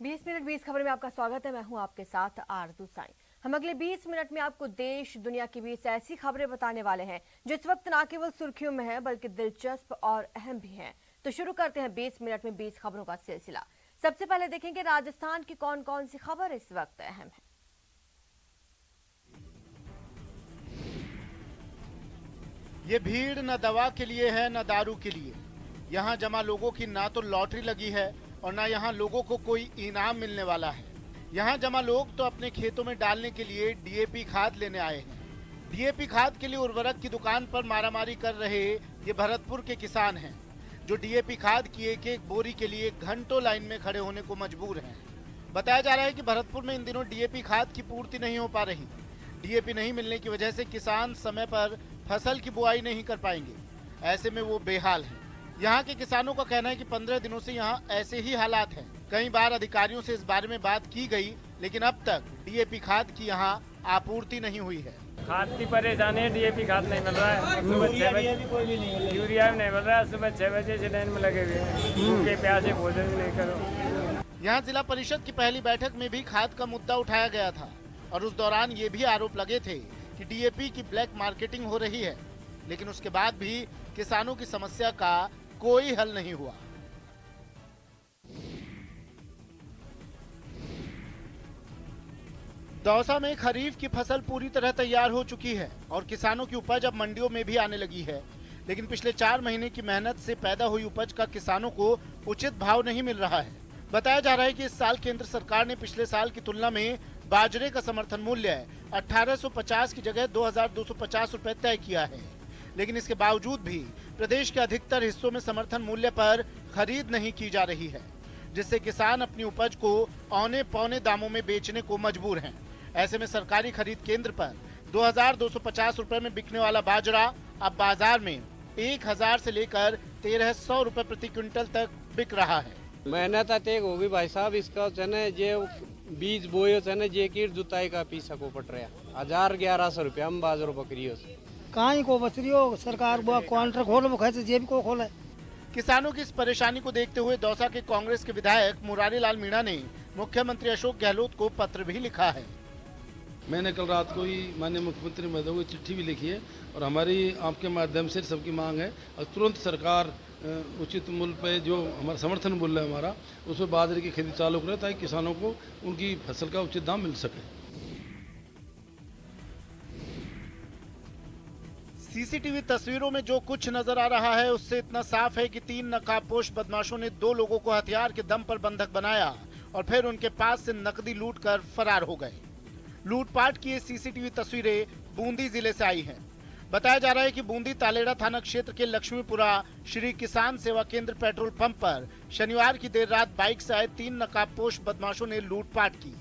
20 minute 20 खबर में आपका स्वागत है। मैं हूं आपके साथ आरजू साई। हम अगले 20 मिनट में आपको देश दुनिया की 20 ऐसी खबरें बताने वाले हैं जो इस वक्त न केवल सुर्खियों में है बल्कि दिलचस्प और अहम भी हैं। तो शुरू करते हैं 20 मिनट में 20 खबरों का सिलसिला। सबसे पहले देखेंगे राजस्थान की कौन कौन सी खबर इस वक्त अहम है। ये भीड़ न दवा के लिए है न दारू के लिए। यहाँ जमा लोगों की ना तो लॉटरी लगी है और ना यहाँ लोगों को कोई इनाम मिलने वाला है। यहाँ जमा लोग तो अपने खेतों में डालने के लिए डीएपी खाद लेने आए हैं। डीएपी खाद के लिए उर्वरक की दुकान पर मारामारी कर रहे ये भरतपुर के किसान हैं, जो डीएपी खाद की एक एक बोरी के लिए घंटों लाइन में खड़े होने को मजबूर हैं। बताया जा रहा है कि भरतपुर में इन दिनों डीएपी खाद की पूर्ति नहीं हो पा रही। डीएपी नहीं मिलने की वजह से किसान समय पर फसल की बुआई नहीं कर पाएंगे। ऐसे में वो बेहाल हैं। यहाँ के किसानों का कहना है कि 15 दिनों से यहाँ ऐसे ही हालात हैं। कई बार अधिकारियों से इस बारे में बात की गई, लेकिन अब तक डीएपी खाद की यहाँ आपूर्ति नहीं हुई है। खाद की परेशानी है, डीएपी खाद नहीं मिल रहा है। सुबह 6 बजे यूरिया भी नहीं मिल रहा है। सुबह 6 बजे से लाइन में लगे हुए हैं। भूखे प्यासे भोजन भी नहीं करो। यहाँ जिला परिषद की पहली बैठक में भी खाद का मुद्दा उठाया गया था और उस दौरान ये भी आरोप लगे थे कि डीएपी की ब्लैक मार्केटिंग हो रही है, लेकिन उसके बाद भी किसानों की समस्या का कोई हल नहीं हुआ। दौसा में खरीफ की फसल पूरी तरह तैयार हो चुकी है और किसानों की उपज अब मंडियों में भी आने लगी है, लेकिन पिछले 4 महीने की मेहनत से पैदा हुई उपज का किसानों को उचित भाव नहीं मिल रहा है। बताया जा रहा है कि इस साल केंद्र सरकार ने पिछले साल की तुलना में बाजरे का समर्थन मूल्य 1850 की जगह 2250 रुपए तय किया है, लेकिन इसके बावजूद भी प्रदेश के अधिकतर हिस्सों में समर्थन मूल्य पर खरीद नहीं की जा रही है, जिससे किसान अपनी उपज को औने पौने दामों में बेचने को मजबूर हैं। ऐसे में सरकारी खरीद केंद्र पर 2250 रुपए में बिकने वाला बाजरा अब बाजार में 1000 से लेकर 1300 रुपए प्रति क्विंटल तक बिक रहा है। मेहनत अतेक होगी भाई साहब, इसका जे बीज बोयो जे कीट जुताई का पीसा को पट रहा 1100 रुपया हम बाजरो बकरियों से कहीं को बचरियो सरकार काउंटर खोल कैसे जेब को खोले। किसानों की इस परेशानी को देखते हुए दौसा के कांग्रेस के विधायक मुरारी लाल मीणा ने मुख्यमंत्री अशोक गहलोत को पत्र भी लिखा है। मैंने कल रात को ही माननीय मुख्यमंत्री महोदय को चिट्ठी भी लिखी है और हमारी आपके माध्यम से सबकी मांग है और तुरंत सरकार उचित मूल्य पे जो हमारा समर्थन मूल्य है हमारा उस पर बाजरे की खेती चालू करे ताकि किसानों को उनकी फसल का उचित दाम मिल सके। सीसीटीवी तस्वीरों में जो कुछ नजर आ रहा है उससे इतना साफ है कि 3 नकाबपोश बदमाशों ने 2 लोगों को हथियार के दम पर बंधक बनाया और फिर उनके पास से नकदी लूट कर फरार हो गए। लूटपाट की ये सीसीटीवी तस्वीरें बूंदी जिले से आई हैं। बताया जा रहा है कि बूंदी तालेड़ा थाना क्षेत्र के लक्ष्मीपुरा श्री किसान सेवा केंद्र पेट्रोल पंप पर शनिवार की देर रात बाइक से आए 3 नकाबपोश बदमाशों ने लूटपाट की।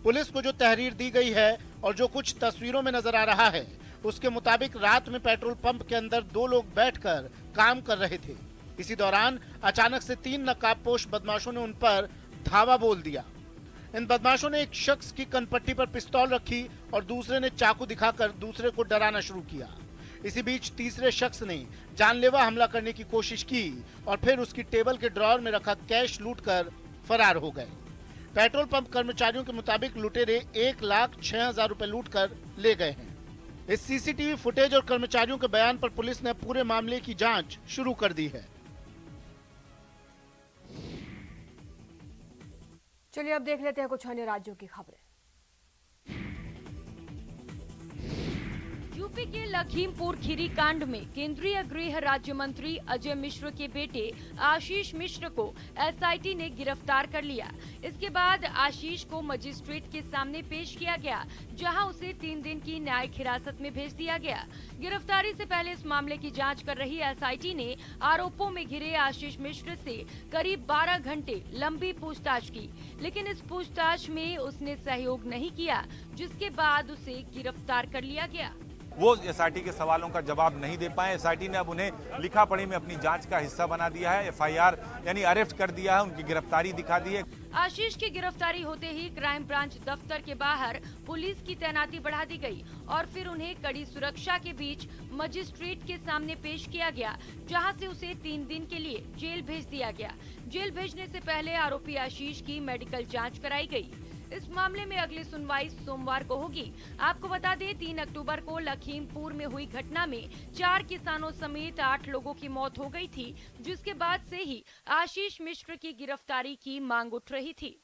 पुलिस को जो तहरीर दी गई है और जो कुछ तस्वीरों में नजर आ रहा है उसके मुताबिक रात में पेट्रोल पंप के अंदर 2 लोग बैठकर काम कर रहे थे। इसी दौरान अचानक से 3 नकाबपोश बदमाशों ने उन पर धावा बोल दिया। इन बदमाशों ने एक शख्स की कनपट्टी पर पिस्तौल रखी और दूसरे ने चाकू दिखाकर दूसरे को डराना शुरू किया। इसी बीच तीसरे शख्स ने जानलेवा हमला करने की कोशिश की और फिर उसकी टेबल के ड्रॉअर में रखा कैश लूटकर फरार हो गए। पेट्रोल पंप कर्मचारियों के मुताबिक लुटेरे 1,06,000 रुपए लूटकर ले गए हैं। इस सीसीटीवी फुटेज और कर्मचारियों के बयान पर पुलिस ने पूरे मामले की जांच शुरू कर दी है। चलिए अब देख लेते हैं कुछ अन्य राज्यों की खबरें। यूपी के लखीमपुर खीरी कांड में केंद्रीय गृह राज्य मंत्री अजय मिश्र के बेटे आशीष मिश्र को एसआईटी ने गिरफ्तार कर लिया। इसके बाद आशीष को मजिस्ट्रेट के सामने पेश किया गया, जहां उसे 3 दिन की न्यायिक हिरासत में भेज दिया गया। गिरफ्तारी से पहले इस मामले की जांच कर रही एसआईटी ने आरोपों में घिरे आशीष मिश्र से करीब 12 घंटे लंबी पूछताछ की, लेकिन इस पूछताछ में उसने सहयोग नहीं किया, जिसके बाद उसे गिरफ्तार कर लिया गया। वो एसआईटी के सवालों का जवाब नहीं दे पाए। एसआईटी ने अब उन्हें लिखा पढ़ी में अपनी जांच का हिस्सा बना दिया है, एफआईआर यानी अरेस्ट कर दिया है, उनकी गिरफ्तारी दिखा दी है। आशीष की गिरफ्तारी होते ही क्राइम ब्रांच दफ्तर के बाहर पुलिस की तैनाती बढ़ा दी गई और फिर उन्हें कड़ी सुरक्षा के बीच मजिस्ट्रेट के सामने पेश किया गया, जहां से उसे 3 दिन के लिए जेल भेज दिया गया। जेल भेजने से पहले आरोपी आशीष की मेडिकल जांच कराई गई। इस मामले में अगली सुनवाई सोमवार को होगी। आपको बता दें 3 अक्टूबर को लखीमपुर में हुई घटना में 4 किसानों समेत 8 लोगों की मौत हो गई थी, जिसके बाद से ही आशीष मिश्र की गिरफ्तारी की मांग उठ रही थी।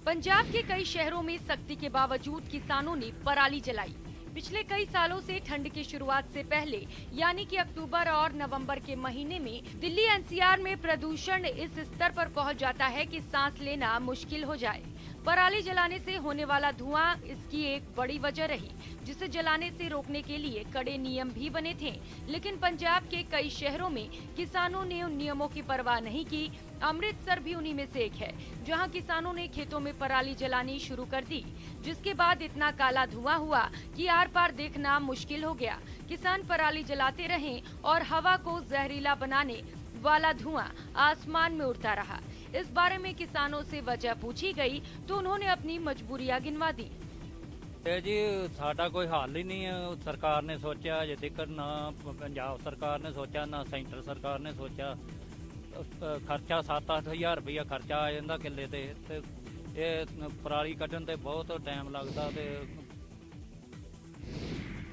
पंजाब के कई शहरों में सख्ती के बावजूद किसानों ने पराली जलाई। पिछले कई सालों से ठंड की शुरुआत से पहले यानी कि अक्टूबर और नवंबर के महीने में दिल्ली एनसीआर में प्रदूषण इस स्तर पर पहुंच जाता है कि सांस लेना मुश्किल हो जाए। पराली जलाने से होने वाला धुआं इसकी एक बड़ी वजह रही, जिसे जलाने से रोकने के लिए कड़े नियम भी बने थे। लेकिन पंजाब के कई शहरों में किसानों ने उन नियमों की परवाह नहीं की। अमृतसर भी उन्हीं में से एक है, जहां किसानों ने खेतों में पराली जलानी शुरू कर दी, जिसके बाद इतना काला धुआं हुआ कि आर पार देखना मुश्किल हो गया। किसान पराली जलाते रहे और हवा को जहरीला बनाने वाला धुआं आसमान में उड़ता रहा। इस बारे में किसानों से वजह पूछी गई तो उन्होंने अपनी मजबूरियां गिनवा दी। जी साडा कोई हल ही नहीं है। सरकार ने सोचा अजे तक ना पंजाब सरकार ने सोचा ना सेंटर सरकार ने सोचा। खर्चा 7-8 हज़ार रुपया खर्चा आ जाता किले ते पराली कड्ढण ते बहुत टाइम लगता।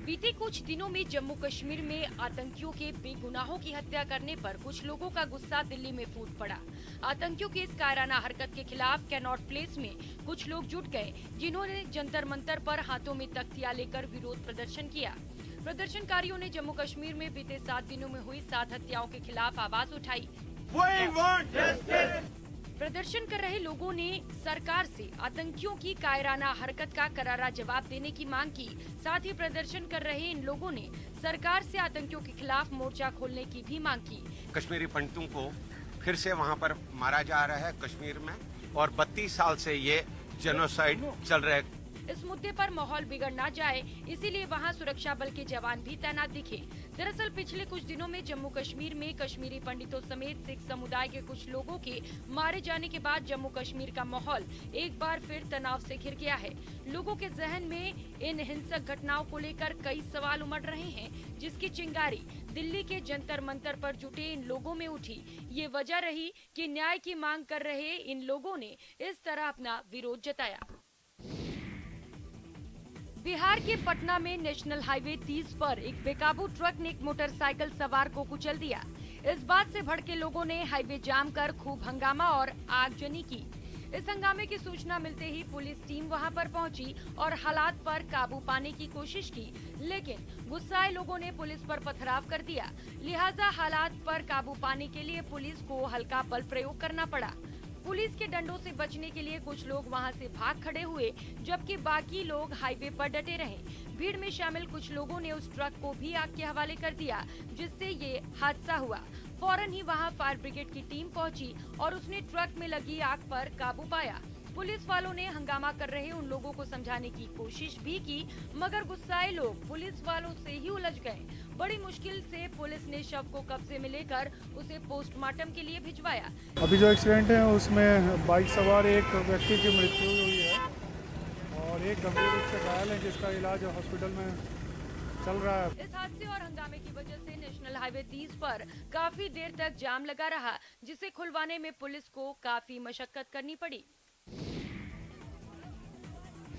बीते कुछ दिनों में जम्मू कश्मीर में आतंकियों के बेगुनाहों की हत्या करने पर कुछ लोगों का गुस्सा दिल्ली में फूट पड़ा। आतंकियों की इस कायराना हरकत के खिलाफ कैनॉट प्लेस में कुछ लोग जुट गए, जिन्होंने जंतर मंतर पर हाथों में तख्तियां लेकर विरोध प्रदर्शन किया। प्रदर्शनकारियों ने जम्मू कश्मीर में बीते 7 दिनों में हुई 7 हत्याओं के खिलाफ आवाज उठाई। प्रदर्शन कर रहे लोगों ने सरकार से आतंकियों की कायराना हरकत का करारा जवाब देने की मांग की। साथ ही प्रदर्शन कर रहे इन लोगों ने सरकार से आतंकियों के खिलाफ मोर्चा खोलने की भी मांग की। कश्मीरी पंडितों को फिर से वहां पर मारा जा रहा है कश्मीर में, और 32 साल से ये जेनोसाइड चल रहा है। इस मुद्दे पर माहौल बिगड़ ना जाए, इसीलिए वहां सुरक्षा बल के जवान भी तैनात दिखे। दरअसल पिछले कुछ दिनों में जम्मू कश्मीर में कश्मीरी पंडितों समेत सिख समुदाय के कुछ लोगों के मारे जाने के बाद जम्मू कश्मीर का माहौल एक बार फिर तनाव से घिर गया है। लोगों के जहन में इन हिंसक घटनाओं को लेकर कई सवाल उमड़ रहे हैं, जिसकी चिंगारी दिल्ली के जंतर मंतर पर जुटे इन लोगों में उठी। ये वजह रही कि न्याय की मांग कर रहे इन लोगों ने इस तरह अपना विरोध जताया। बिहार के पटना में नेशनल हाईवे 30 पर एक बेकाबू ट्रक ने एक मोटरसाइकिल सवार को कुचल दिया। इस बात से भड़के लोगों ने हाईवे जाम कर खूब हंगामा और आगजनी की। इस हंगामे की सूचना मिलते ही पुलिस टीम वहां पर पहुंची और हालात पर काबू पाने की कोशिश की, लेकिन गुस्साए लोगों ने पुलिस पर पथराव कर दिया। लिहाजा हालात पर काबू पाने के लिए पुलिस को हल्का बल प्रयोग करना पड़ा। पुलिस के डंडों से बचने के लिए कुछ लोग वहां से भाग खड़े हुए, जबकि बाकी लोग हाईवे पर डटे रहे। भीड़ में शामिल कुछ लोगों ने उस ट्रक को भी आग के हवाले कर दिया, जिससे ये हादसा हुआ। फौरन ही वहां फायर ब्रिगेड की टीम पहुंची और उसने ट्रक में लगी आग पर काबू पाया। पुलिस वालों ने हंगामा कर रहे उन लोगों को समझाने की कोशिश भी की, मगर गुस्साए लोग पुलिस वालों से ही उलझ गए। बड़ी मुश्किल से पुलिस ने शव को कब्जे में लेकर उसे पोस्टमार्टम के लिए भिजवाया। अभी जो एक्सीडेंट है उसमें बाइक सवार एक व्यक्ति की मृत्यु हुई है और एक गंभीर रूप से घायल है, जिसका इलाज हॉस्पिटल में चल रहा है। इस हादसे और हंगामे की वजह से नेशनल हाईवे 30 पर काफी देर तक जाम लगा रहा, जिसे खुलवाने में पुलिस को काफी मशक्कत करनी पड़ी।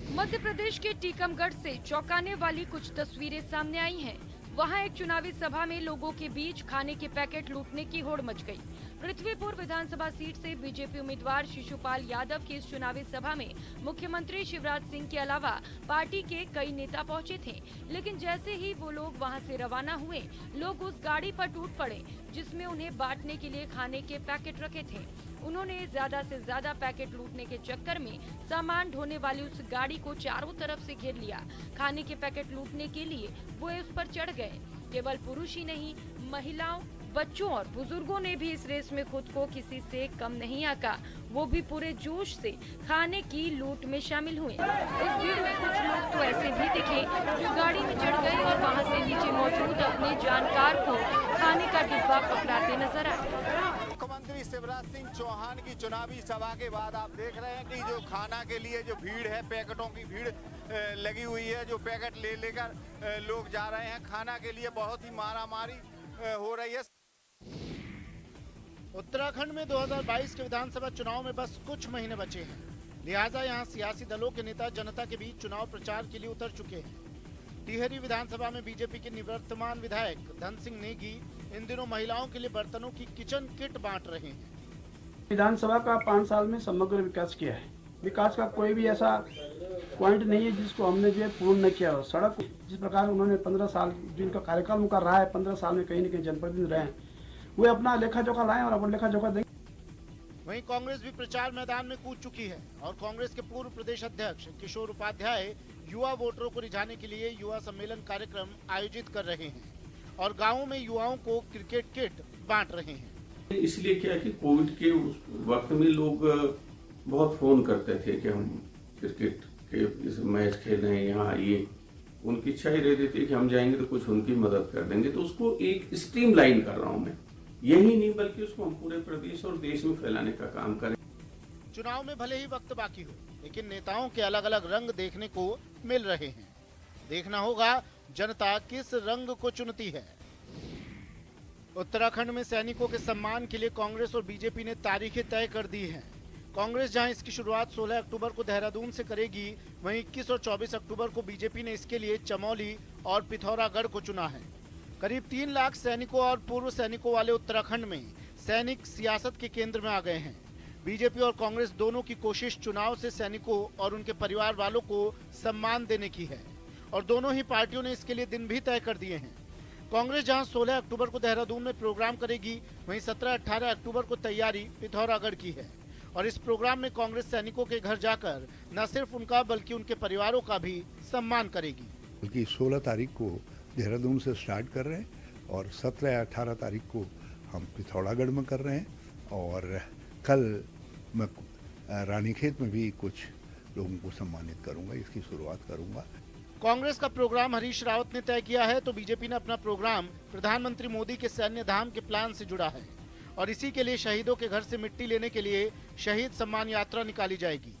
मध्य प्रदेश के टीकमगढ़ से चौंकाने वाली कुछ तस्वीरें सामने आई हैं। वहां एक चुनावी सभा में लोगों के बीच खाने के पैकेट लूटने की होड़ मच गई। पृथ्वीपुर विधानसभा सीट से बीजेपी उम्मीदवार शिशुपाल यादव की इस चुनावी सभा में मुख्यमंत्री शिवराज सिंह के अलावा पार्टी के कई नेता पहुंचे थे, लेकिन जैसे ही वो लोग वहां से रवाना हुए, लोग उस गाड़ी पर टूट पड़े जिसमें उन्हें बांटने के लिए खाने के पैकेट रखे थे। उन्होंने ज्यादा से ज्यादा पैकेट लूटने के चक्कर में सामान ढोने वाली उस गाड़ी को चारों तरफ से घेर लिया। खाने के पैकेट लूटने के लिए वो उस पर चढ़ गए। केवल पुरुष ही नहीं, महिलाओं, बच्चों और बुजुर्गों ने भी इस रेस में खुद को किसी से कम नहीं आंका। वो भी पूरे जोश से खाने की लूट में शामिल हुए। इस भीड़ में कुछ लोग तो ऐसे भी दिखे जो गाड़ी में चढ़ गए और वहां से नीचे मौजूद अपने जानकार को खाने का डिब्बा पकड़ाते नजर आए। मुख्यमंत्री शिवराज सिंह चौहान की चुनावी सभा के बाद आप देख रहे हैं कि जो खाना के लिए जो भीड़ है, पैकेटों की भीड़ लगी हुई है, जो पैकेट ले लेकर लोग जा रहे हैं खाना के लिए। बहुत ही मारामारी हो रही है। उत्तराखंड में 2022 के विधानसभा चुनाव में बस कुछ महीने बचे हैं, लिहाजा यहां सियासी दलों के नेता जनता के बीच चुनाव प्रचार के लिए उतर चुके हैं। टिहरी विधानसभा में बीजेपी के निवर्तमान विधायक धन सिंह नेगी इन दिनों महिलाओं के लिए बर्तनों की किचन किट बांट रहे हैं। विधानसभा का 5 साल में समग्र विकास किया है। विकास का कोई भी ऐसा पॉइंट नहीं है जिसको हमने जो है पूर्ण न किया हो। सड़क जिस प्रकार उन्होंने 15 साल जिनका कार्यकाल उनका रहा है, 15 साल में कहीं न कहीं जनप्रतिनिधि रहे हैं, वे अपना लेखा जोखा लाएं और अपना लेखा जोखा देंगे। वहीं कांग्रेस भी प्रचार मैदान में कूद चुकी है और कांग्रेस के पूर्व प्रदेश अध्यक्ष किशोर उपाध्याय युवा वोटरों को रिझाने के लिए युवा सम्मेलन कार्यक्रम आयोजित कर रहे हैं और गाँवों में युवाओं को क्रिकेट किट बांट रहे हैं। इसलिए क्या है कि कोविड के उस वक्त में लोग बहुत फोन करते थे कि हम क्रिकेट के इस मैच खेल रहे हैं, यहाँ आइए। उनकी इच्छा ही रहती थी कि हम जाएंगे तो कुछ उनकी मदद कर देंगे। तो उसको एक स्ट्रीम लाइन कर रहा हूँ मैं, यही नहीं बल्कि उसको हम पूरे प्रदेश और देश में फैलाने का काम करें। चुनाव में भले ही वक्त बाकी हो, लेकिन नेताओं के अलग अलग रंग देखने को मिल रहे हैं। देखना होगा जनता किस रंग को चुनती है। उत्तराखंड में सैनिकों के सम्मान के लिए कांग्रेस और बीजेपी ने तारीखें तय कर दी हैं। कांग्रेस जहां इसकी शुरुआत 16 अक्टूबर को देहरादून से करेगी, वहीं 21 और 24 अक्टूबर को बीजेपी ने इसके लिए चमोली और पिथौरागढ़ को चुना है। करीब 3 लाख सैनिकों और पूर्व सैनिकों वाले उत्तराखंड में सैनिक सियासत के केंद्र में आ गए हैं। बीजेपी और कांग्रेस दोनों की कोशिश चुनाव से सैनिकों और उनके परिवार वालों को सम्मान देने की है और दोनों ही पार्टियों ने इसके लिए दिन भी तय कर दिए हैं। कांग्रेस जहां 16 अक्टूबर को देहरादून में प्रोग्राम करेगी, वहीं 17-18 अक्टूबर को तैयारी पिथौरागढ़ की है और इस प्रोग्राम में कांग्रेस सैनिकों के घर जाकर न सिर्फ उनका बल्कि उनके परिवारों का भी सम्मान करेगी। बल्कि 16 तारीख को देहरादून से स्टार्ट कर रहे हैं और 17 या 18 तारीख को हम पिथौरागढ़ में कर रहे हैं और कल मैं रानीखेत में भी कुछ लोगों को सम्मानित करूंगा, इसकी शुरुआत करूंगा। कांग्रेस का प्रोग्राम हरीश रावत ने तय किया है तो बीजेपी ने अपना प्रोग्राम प्रधानमंत्री मोदी के सैन्य धाम के प्लान से जुड़ा है और इसी के लिए शहीदों के घर से मिट्टी लेने के लिए शहीद सम्मान यात्रा निकाली जाएगी।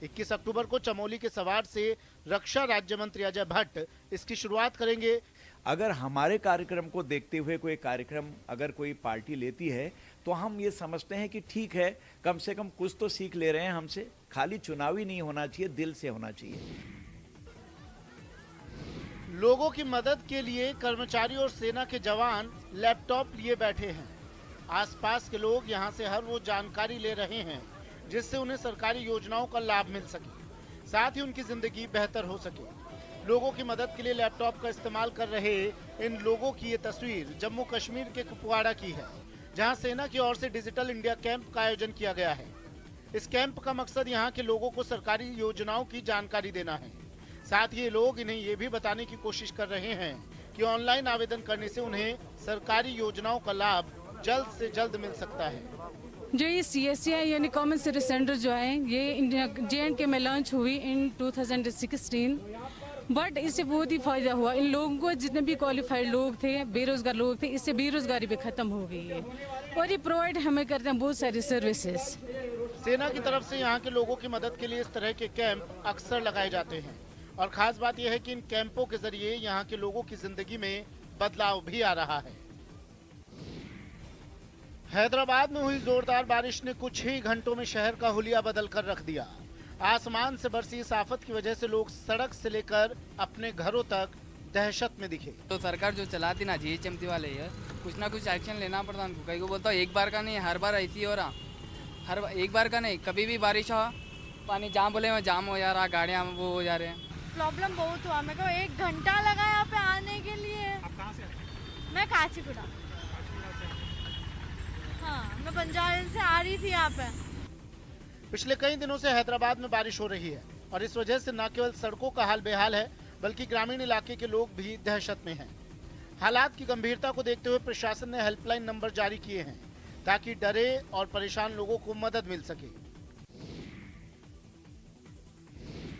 21 अक्टूबर को चमोली के सवार से रक्षा राज्य मंत्री अजय भट्ट इसकी शुरुआत करेंगे। अगर हमारे कार्यक्रम को देखते हुए कोई कार्यक्रम अगर कोई पार्टी लेती है तो हम ये समझते हैं कि ठीक है, कम से कम कुछ तो सीख ले रहे हैं हमसे। खाली चुनावी नहीं होना चाहिए, दिल से होना चाहिए। लोगों की मदद के लिए कर्मचारी और सेना के जवान लैपटॉप लिए बैठे हैं। आसपास के लोग यहां से हर वो जानकारी ले रहे हैं जिससे उन्हें सरकारी योजनाओं का लाभ मिल सके, साथ ही उनकी जिंदगी बेहतर हो सके। लोगों की मदद के लिए लैपटॉप का इस्तेमाल कर रहे इन लोगों की ये तस्वीर जम्मू कश्मीर के कुपवाड़ा की है, जहां सेना की ओर से डिजिटल इंडिया कैंप का आयोजन किया गया है। इस कैंप का मकसद यहां के लोगों को सरकारी योजनाओं की जानकारी देना है। साथ ही ये लोग इन्हें ये भी बताने की कोशिश कर रहे हैं कि ऑनलाइन आवेदन करने से उन्हें सरकारी योजनाओं का लाभ जल्द से जल्द मिल सकता है। जो ये CSCI यानी कॉमन सर्विस सेंटर जो है, ये JNK में लॉन्च हुई इन 2016, बट इससे बहुत ही फायदा हुआ। इन लोगों को जितने भी क्वालिफाइड लोग थे, बेरोजगार लोग थे, इससे बेरोजगारी भी खत्म हो गई है और ये प्रोवाइड हमें करते हैं बहुत सारी सर्विसेज। सेना की तरफ से यहाँ के लोगों की मदद के लिए इस तरह के कैंप अक्सर लगाए जाते हैं और खास बात यह है कि इन कैंपों के जरिए यहाँ के लोगों की जिंदगी में बदलाव भी आ रहा है। हैदराबाद में हुई जोरदार बारिश ने कुछ ही घंटों में शहर का हुलिया बदल कर रख दिया। आसमान से बरसी इस आफत की वजह से लोग सड़क से लेकर अपने घरों तक दहशत में दिखे। तो सरकार जो चलाती ना GHMC वाले है, कुछ ना कुछ एक्शन लेना पड़ता उनको। कहीं को बोलता हूँ एक बार का नहीं, हर बार ऐसी हो रहा, हर एक बार का नहीं, कभी भी बारिश हो पानी जहाँ बोले वहाँ जाम हो जा रहा, गाड़ियाँ वो हो जा रहे हैं। प्रॉब्लम बहुत हुआ, मेरे को 1 घंटा लगा यहाँ पे आने के लिए। आप कहाँ से? मैं काचीगुड़ा। हाँ, मैं बंजारा से आ रही थी यहाँ पे। पिछले कई दिनों से हैदराबाद में बारिश हो रही है और इस वजह से न केवल सड़कों का हाल बेहाल है बल्कि ग्रामीण इलाके के लोग भी दहशत में हैं। हालात की गंभीरता को देखते हुए प्रशासन ने हेल्पलाइन नंबर जारी किए हैं ताकि डरे और परेशान लोगों को मदद मिल सके।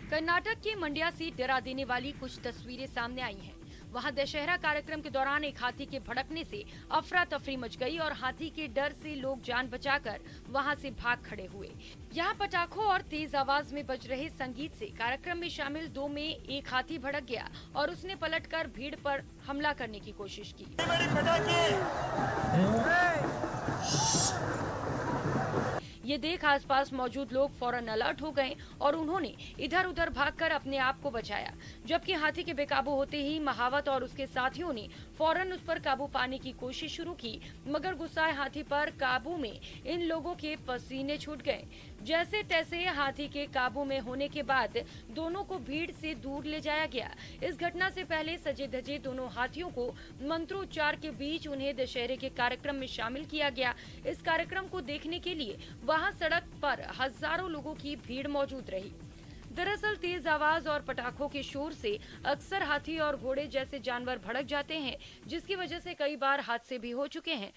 कर्नाटक की मंड्या से डरा देने वाली कुछ तस्वीरें सामने आई हैं। वहां दशहरा कार्यक्रम के दौरान एक हाथी के भड़कने से अफरा तफरी मच गई और हाथी के डर से लोग जान बचाकर वहां से भाग खड़े हुए। यहां पटाखों और तेज आवाज में बज रहे संगीत से कार्यक्रम में शामिल 2 में एक हाथी भड़क गया और उसने पलटकर भीड़ पर हमला करने की कोशिश की। ये देख आसपास मौजूद लोग फौरन अलर्ट हो गए और उन्होंने इधर उधर भागकर अपने आप को बचाया, जबकि हाथी के बेकाबू होते ही महावत और उसके साथियों ने फौरन उस पर काबू पाने की कोशिश शुरू की, मगर गुस्साए हाथी पर काबू में इन लोगों के पसीने छूट गए। जैसे तैसे हाथी के काबू में होने के बाद दोनों को भीड़ से दूर ले जाया गया। इस घटना से पहले सजे धजे दोनों हाथियों को मंत्रोच्चार के बीच उन्हें दशहरे के कार्यक्रम में शामिल किया गया। इस कार्यक्रम को देखने के लिए वहां सड़क पर हजारों लोगों की भीड़ मौजूद रही। दरअसल तेज आवाज और पटाखों के शोर से अक्सर हाथी और घोड़े जैसे जानवर भड़क जाते हैं, जिसकी वजह से कई बार हादसे भी हो चुके हैं।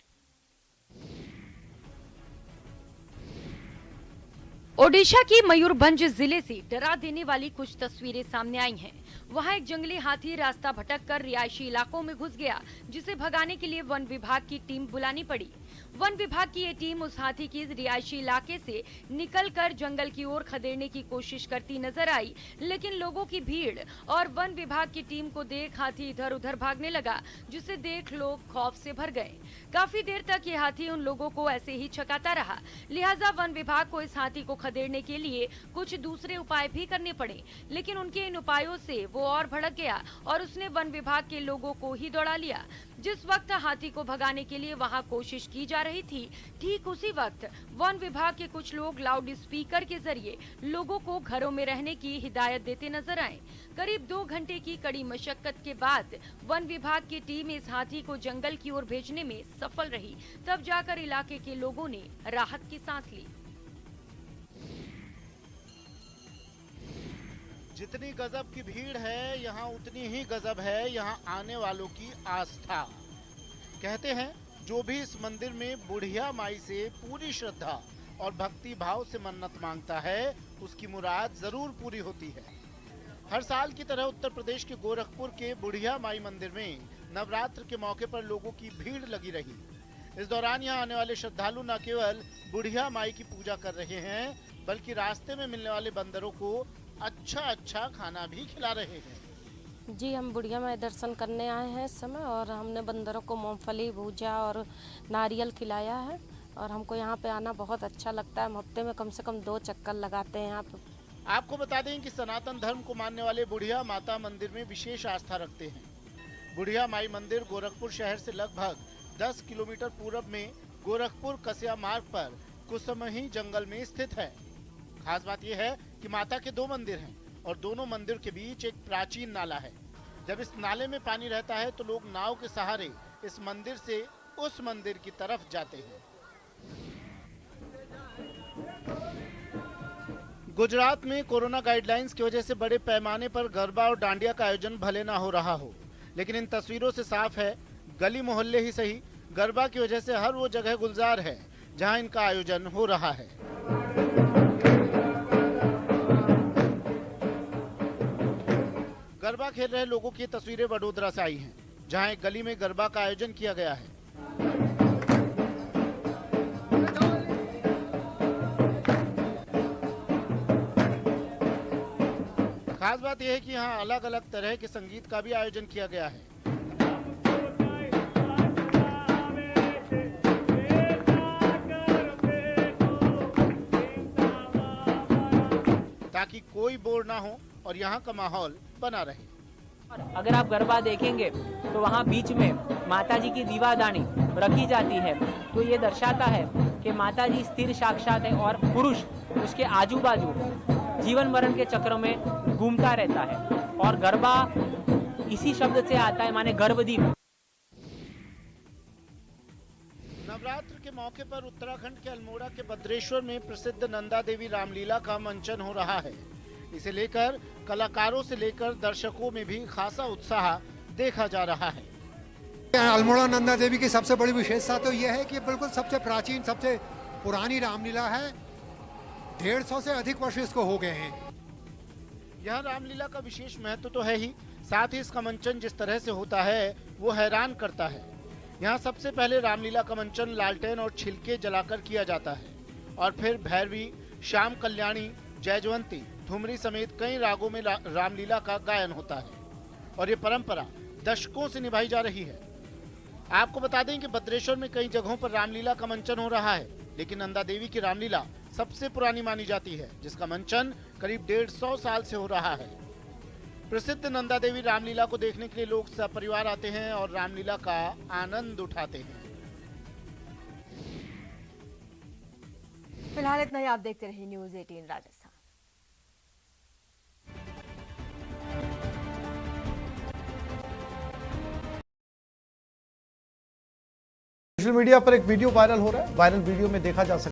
ओडिशा की मयूरभंज जिले से डरा देने वाली कुछ तस्वीरें सामने आई हैं। वहां एक जंगली हाथी रास्ता भटककर रिहायशी इलाकों में घुस गया, जिसे भगाने के लिए वन विभाग की टीम बुलानी पड़ी। वन विभाग की ये टीम उस हाथी की रिहायशी इलाके से निकलकर जंगल की ओर खदेड़ने की कोशिश करती नजर आई, लेकिन लोगों की भीड़ और वन विभाग की टीम को देख हाथी इधर उधर भागने लगा, जिसे देख लोग खौफ से भर गए। काफी देर तक ये हाथी उन लोगों को ऐसे ही छकाता रहा, लिहाजा वन विभाग को इस हाथी को खदेड़ने के लिए कुछ दूसरे उपाय भी करने पड़े, लेकिन उनके इन उपायों से वो और भड़क गया और उसने वन विभाग के लोगों को ही दौड़ा लिया। जिस वक्त हाथी को भगाने के लिए वहां कोशिश की जा रही थी, ठीक उसी वक्त वन विभाग के कुछ लोग लाउड स्पीकर के जरिए लोगों को घरों में रहने की हिदायत देते नजर आए। करीब 2 घंटे की कड़ी मशक्कत के बाद वन विभाग की टीम इस हाथी को जंगल की ओर भेजने में सफल रही, तब जाकर इलाके के लोगों ने राहत की सांस ली। जितनी गजब की भीड़ है, यहाँ उतनी ही गजब है यहाँ आने वालों की आस्था। कहते हैं जो भी इस मंदिर में बुढ़िया माई से पूरी श्रद्धा और भक्ति भाव से मन्नत मांगता है, उसकी मुराद जरूर पूरी होती है। हर साल की तरह उत्तर प्रदेश के गोरखपुर के बुढ़िया माई मंदिर में नवरात्र के मौके पर लोगों की भीड़ लगी रही। इस दौरान यहाँ आने वाले श्रद्धालु न केवल बुढ़िया माई की पूजा कर रहे हैं, बल्कि रास्ते में मिलने वाले बंदरों को अच्छा खाना भी खिला रहे हैं। जी, हम बुढ़िया माई दर्शन करने आए हैं इस समय, और हमने बंदरों को मूंगफली भूजा और नारियल खिलाया है, और हमको यहाँ पे आना बहुत अच्छा लगता है। हम हफ्ते में कम से कम 2 चक्कर लगाते हैं यहाँ पे। आपको बता दें कि सनातन धर्म को मानने वाले बुढ़िया माता मंदिर में विशेष आस्था रखते हैं। बुढ़िया माई मंदिर गोरखपुर शहर से लगभग 10 किलोमीटर पूर्व में गोरखपुर कसिया मार्ग पर कुसमही जंगल में स्थित है। खास बात यह है कि माता के 2 मंदिर हैं और दोनों मंदिर के बीच एक प्राचीन नाला है। जब इस नाले में पानी रहता है तो लोग नाव के सहारे इस मंदिर से उस मंदिर की तरफ जाते हैं। गुजरात में कोरोना गाइडलाइंस की वजह से बड़े पैमाने पर गरबा और डांडिया का आयोजन भले ना हो रहा हो, लेकिन इन तस्वीरों से साफ है गली मोहल्ले ही सही, गरबा की वजह से हर वो जगह गुलजार है जहां इनका आयोजन हो रहा है। गरबा खेल रहे लोगों की तस्वीरें वडोदरा से आई हैं, जहां एक गली में गरबा का आयोजन किया गया है। खास बात यह है कि यहाँ अलग अलग तरह के संगीत का भी आयोजन किया गया है। ताकि कोई बोर ना हो और यहाँ का माहौल बना रहे। अगर आप गरबा देखेंगे तो वहाँ बीच में माता जी की दीवादानी रखी जाती है, तो ये दर्शाता है कि माता जी स्थिर साक्षात है और पुरुष उसके आजू बाजू जीवन मरण के चक्र में घूमता रहता है। और गरबा इसी शब्द से आता है, माने गर्भदीप। नवरात्र के मौके पर उत्तराखंड के अल्मोड़ा के भद्रेश्वर में प्रसिद्ध नंदा देवी रामलीला का मंचन हो रहा है। इसे लेकर कलाकारों से लेकर दर्शकों में भी खासा उत्साह देखा जा रहा है। अल्मोड़ा नंदा देवी की सबसे बड़ी विशेषता तो यह है कि बिल्कुल सबसे प्राचीन, सबसे पुरानी रामलीला है। 150 से अधिक वर्ष इसको हो गए हैं। यह रामलीला का विशेष महत्व तो है ही, साथ ही इसका मंचन जिस तरह से होता है वो हैरान करता है। यहाँ सबसे पहले रामलीला का मंचन लालटेन और छिलके जलाकर किया जाता है और फिर भैरवी, श्याम कल्याणी, जयजवंती, ठुमरी समेत कई रागों में रामलीला का गायन होता है और ये परंपरा दशकों से निभाई जा रही है। आपको बता दें कि भद्रेश्वर में कई जगहों पर रामलीला का मंचन हो रहा है, लेकिन नंदा देवी की रामलीला सबसे पुरानी मानी जाती है, जिसका मंचन करीब 150 साल से हो रहा है। प्रसिद्ध नंदा देवी रामलीला को देखने के लिए लोग सपरिवार आते हैं और रामलीला का आनंद उठाते हैं। फिलहाल इतना ही। आप देखते रहिए न्यूज़ 18 राजस्थान। सोशल मीडिया पर एक वीडियो वायरल हो रहा है। वायरल वीडियो में देखा जा सकता है